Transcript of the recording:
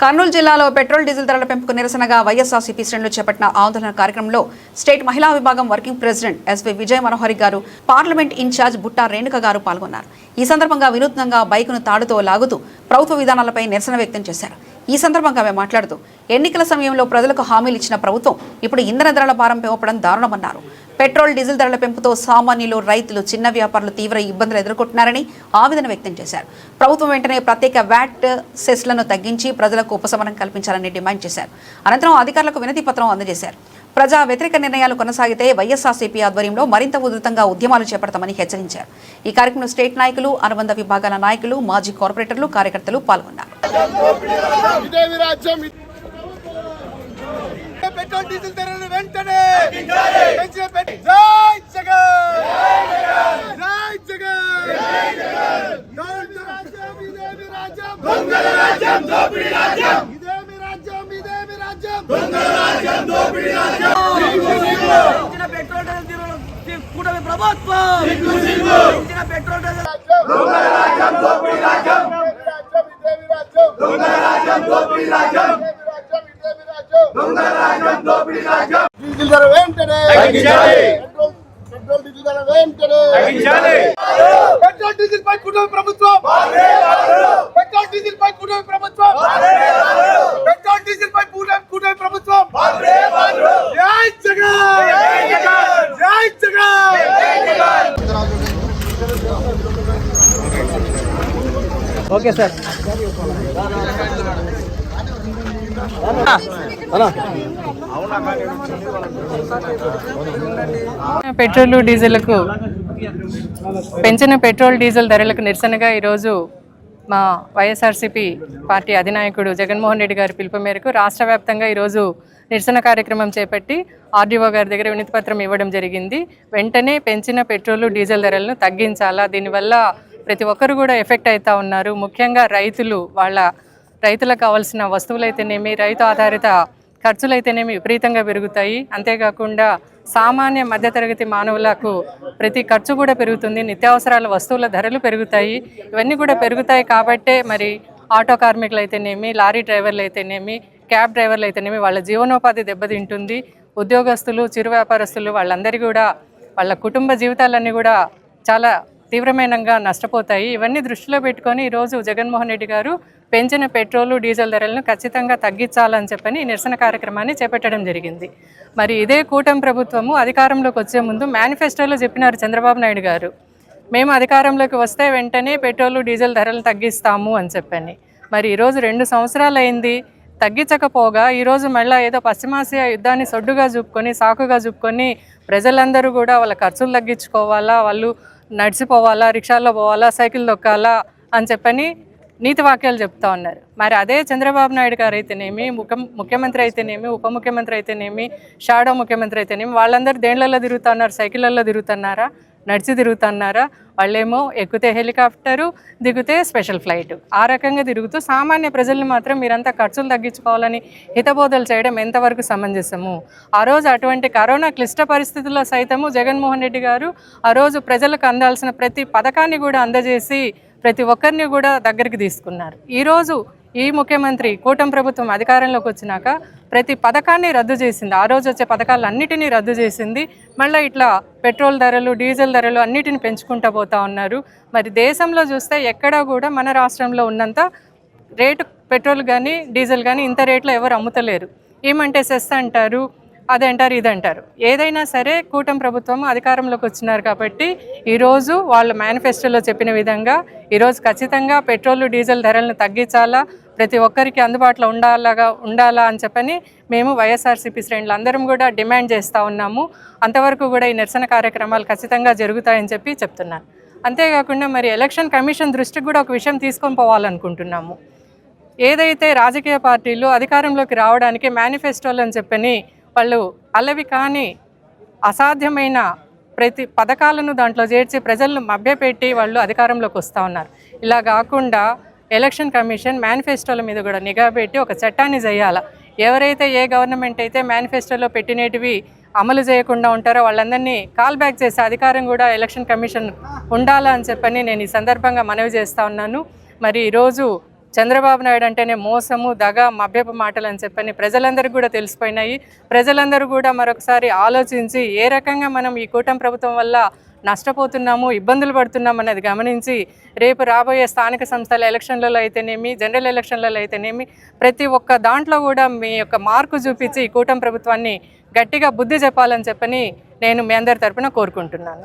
కర్నూలు జిల్లాలో petrol diesel ధరల పెంపుకు నిరసనగా వైఎస్ఆర్సీపీ శ్రేణులు చేపట్టిన ఆందోళన కార్యక్రమంలో స్టేట్ మహిళా విభాగం వర్కింగ్ ప్రెసిడెంట్ ఎస్వి విజయ మనోహరి గారు, పార్లమెంట్ ఇన్ఛార్జ్ బుట్టా రేణుక గారు పాల్గొన్నారు. ఈ సందర్భంగా వినూత్నంగా బైకును తాడుతో లాగుతూ ప్రభుత్వ విధానాలపై నిరసన వ్యక్తం చేశారు. ఈ సందర్భంగా ఆమె మాట్లాడుతూ ఎన్నికల సమయంలో ప్రజలకు హామీలు ఇచ్చిన ప్రభుత్వం ఇప్పుడు ఇంధన ధరల భారం పెంపడం దారుణమన్నారు. పెట్రోల్ డీజిల్ ధరల పెంపుతో సామాన్యులు, రైతులు, చిన్న వ్యాపారులు తీవ్ర ఇబ్బందులు ఎదుర్కొంటున్నారని ఆవేదన వ్యక్తం చేశారు. ప్రభుత్వం వెంటనే ప్రత్యేక వ్యాట్ సెస్లను తగ్గించి ప్రజలకు ఉపశమనం కల్పించాలని డిమాండ్ చేశారు. అనంతరం అధికారులకు వినతి పత్రం అందజేశారు. ప్రజా వ్యతిరేక నిర్ణయాలు కొనసాగితే వైఎస్ఆర్సీపీ ఆధ్వర్యంలో మరింత ఉధృతంగా ఉద్యమాలు చేపడతామని హెచ్చరించారు. ఈ కార్యక్రమంలో స్టేట్ నాయకులు, అనుబంధ విభాగాల నాయకులు, మాజీ కార్పొరేటర్లు, కార్యకర్తలు పాల్గొన్నారు. పెట్రోల్ డీజిల్ ధరలు వెంటనే పెంచిన జై జగన్, జై జగన్, ఇదేమి రాజ్యం, దొంగల రాజ్యం, దోపిడీ రాజ్యం, ఇదేమి రాజ్యం, ఇదేమి రాజ్యం, దొంగల రాజ్యం, దోపిడీ రాజ్యం. పెంచిన పెట్రోల్ డీజిల్ కూటమి ప్రభుత్వం, పెంచిన పెట్రోల్ డీజిల్ దొంగల రాజ్యం, దోపిడీ రాజ్యం, ఇదేమి రాజ్యం, దొంగల రాజ్యం, దోపిడీ రాజ్యం, డీజిల్ ధర వెంటనే పెట్రోల్ డీజిల్ ధర వెంటనే పెట్రోల్ డీజిల్ పై కూటమి ప్రభుత్వం, పెట్రోల్ డీజిల్ పై కూటమి ప్రభుత్వం, పెట్రోల్ డీజిల్ పై కూటమి ప్రభుత్వం. జై జగన్, జై జగన్. Okay sir. పెట్రోల్ డీజిల్కు పెంచిన పెట్రోల్ డీజిల్ ధరలకు నిరసనగా ఈరోజు మా వైఎస్ఆర్సీపీ పార్టీ అధినాయకుడు జగన్మోహన్ రెడ్డి గారి పిలుపు మేరకు రాష్ట్ర వ్యాప్తంగా ఈరోజు నిరసన కార్యక్రమం చేపట్టి ఆర్డీఓ గారి దగ్గర వినతి పత్రం ఇవ్వడం జరిగింది. వెంటనే పెంచిన పెట్రోల్ డీజిల్ ధరలను తగ్గించాలా, దీనివల్ల ప్రతి ఒక్కరు కూడా ఎఫెక్ట్ అవుతూ ఉన్నారు. ముఖ్యంగా రైతులు, రైతులకు కావాల్సిన వస్తువులైతేనేమి, రైతు ఆధారిత ఖర్చులైతేనేమి విపరీతంగా పెరుగుతాయి. అంతేకాకుండా సామాన్య మధ్యతరగతి మానవులకు ప్రతి ఖర్చు కూడా పెరుగుతుంది. నిత్యావసరాల వస్తువుల ధరలు పెరుగుతాయి. ఇవన్నీ కూడా పెరుగుతాయి కాబట్టే మరి ఆటో కార్మికులు అయితేనేమి, లారీ డ్రైవర్లు అయితేనేమి, క్యాబ్ డ్రైవర్లు అయితేనేమి వాళ్ళ జీవనోపాధి దెబ్బతింటుంది. ఉద్యోగస్తులు, చిరు వ్యాపారస్తులు వాళ్ళందరూ కూడా వాళ్ళ కుటుంబ జీవితాలన్నీ కూడా చాలా తీవ్రమైనగా నష్టపోతాయి. ఇవన్నీ దృష్టిలో పెట్టుకొని ఈరోజు జగన్మోహన్ రెడ్డి గారు పెంచిన పెట్రోలు, డీజిల్ ధరలను ఖచ్చితంగా తగ్గించాలని చెప్పని నిరసన కార్యక్రమాన్ని చేపట్టడం జరిగింది. మరి ఇదే కూటమి ప్రభుత్వము అధికారంలోకి వచ్చే ముందు మేనిఫెస్టోలో చెప్పినారు చంద్రబాబు నాయుడు గారు, మేము అధికారంలోకి వస్తే వెంటనే పెట్రోలు, డీజిల్ ధరలు తగ్గిస్తాము అని చెప్పని. మరి ఈరోజు 2 సంవత్సరాలు అయింది, తగ్గించకపోగా ఈరోజు మళ్ళీ ఏదో పశ్చిమాసియా యుద్ధాన్ని సొడ్డుగా చూపుకొని, సాకుగా చూపుకొని ప్రజలందరూ కూడా వాళ్ళ ఖర్చులు తగ్గించుకోవాలా, వాళ్ళు నడిచిపోవాలా, రిక్షాల్లో పోవాలా, సైకిల్ దొక్కాలా అని చెప్పని నీతి వాక్యాలు చెప్తా ఉన్నారు. మరి అదే చంద్రబాబు నాయుడు గారు అయితేనేమి, ముఖ్యమంత్రి అయితేనేమి, ఉప ముఖ్యమంత్రి అయితేనేమి, షాడో ముఖ్యమంత్రి అయితేనేమి వాళ్ళందరూ దేండ్లలో తిరుగుతున్నారు, సైకిళ్ళల్లో తిరుగుతున్నారా, నడిచి తిరుగుతున్నారా? వాళ్ళేమో ఎక్కితే హెలికాప్టరు, దిగితే స్పెషల్ ఫ్లైట్, ఆ రకంగా తిరుగుతూ సామాన్య ప్రజల్ని మాత్రం మీరంతా ఖర్చులు తగ్గించుకోవాలని హితబోధలు చేయడం ఎంతవరకు సమంజసము? ఆ రోజు అటువంటి కరోనా క్లిష్ట పరిస్థితుల్లో సైతము జగన్మోహన్ రెడ్డి గారు ఆ రోజు ప్రజలకు అందాల్సిన ప్రతి పథకాన్ని కూడా అందజేసి ప్రతి ఒక్కరిని కూడా దగ్గరికి తీసుకున్నారు. ఈరోజు ఈ ముఖ్యమంత్రి కూటమి ప్రభుత్వం అధికారంలోకి వచ్చినాక ప్రతి పథకాన్ని రద్దు చేసింది. ఆ రోజు వచ్చే పథకాలన్నిటినీ రద్దు చేసింది. మళ్ళీ ఇట్లా పెట్రోల్ ధరలు, డీజిల్ ధరలు అన్నిటిని పెంచుకుంటూ పోతూ ఉన్నారు. మరి దేశంలో చూస్తే ఎక్కడా కూడా మన రాష్ట్రంలో ఉన్నంత రేటు పెట్రోల్ కానీ డీజిల్ కానీ ఇంత రేట్లో ఎవరు అమ్ముతలేరు. ఏమంటే సెస్ అంటారు, అదంటారు, ఇదంటారు. ఏదైనా సరే కూటమి ప్రభుత్వం అధికారంలోకి వచ్చినారు కాబట్టి ఈరోజు వాళ్ళ మేనిఫెస్టోలో చెప్పిన విధంగా ఈరోజు ఖచ్చితంగా పెట్రోల్, డీజిల్ ధరలను తగ్గించాలా, ప్రతి ఒక్కరికి అందుబాటులో ఉండాలా అని చెప్పని మేము వైఎస్ఆర్సీపీ శ్రేణులు అందరం కూడా డిమాండ్ చేస్తూ ఉన్నాము. అంతవరకు కూడా ఈ నిరసన కార్యక్రమాలు ఖచ్చితంగా జరుగుతాయని చెప్తున్నాను. అంతేకాకుండా మరి ఎలక్షన్ కమిషన్ దృష్టికి కూడా ఒక విషయం తీసుకొని పోవాలనుకుంటున్నాము. ఏదైతే రాజకీయ పార్టీలు అధికారంలోకి రావడానికి మేనిఫెస్టోలు అని చెప్పని వాళ్ళు అల్లవి కానీ అసాధ్యమైన ప్రతి పథకాలను దాంట్లో చేర్చి ప్రజలను మభ్యపెట్టి వాళ్ళు అధికారంలోకి వస్తూ ఉన్నారు. ఇలా కాకుండా ఎలక్షన్ కమిషన్ మేనిఫెస్టోల మీద కూడా నిఘా పెట్టి ఒక చట్టాన్ని చేయాలి. ఎవరైతే ఏ గవర్నమెంట్ అయితే మేనిఫెస్టోలో పెట్టినటివి అమలు చేయకుండా ఉంటారో వాళ్ళందరినీ కాల్ బ్యాక్ చేసే అధికారం కూడా ఎలక్షన్ కమిషన్ ఉండాలని చెప్పని నేను ఈ సందర్భంగా మనవి చేస్తూ ఉన్నాను. మరి ఈరోజు చంద్రబాబు నాయుడు అంటేనే మోసము, దగ, మభ్యపు మాటలు అని చెప్పని ప్రజలందరికీ కూడా తెలిసిపోయినాయి. ప్రజలందరూ కూడా మరొకసారి ఆలోచించి ఏ రకంగా మనం ఈ కూటమి ప్రభుత్వం వల్ల నష్టపోతున్నాము, ఇబ్బందులు పడుతున్నాము అనేది గమనించి రేపు రాబోయే స్థానిక సంస్థల ఎలక్షన్లలో అయితేనేమి, జనరల్ ఎలక్షన్లలో అయితేనేమి ప్రతి ఒక్క దాంట్లో కూడా మీ యొక్క మార్కు చూపించి ఈ కూటమి ప్రభుత్వాన్ని గట్టిగా బుద్ధి చెప్పాలని చెప్పని నేను మీ అందరి తరపున కోరుకుంటున్నాను.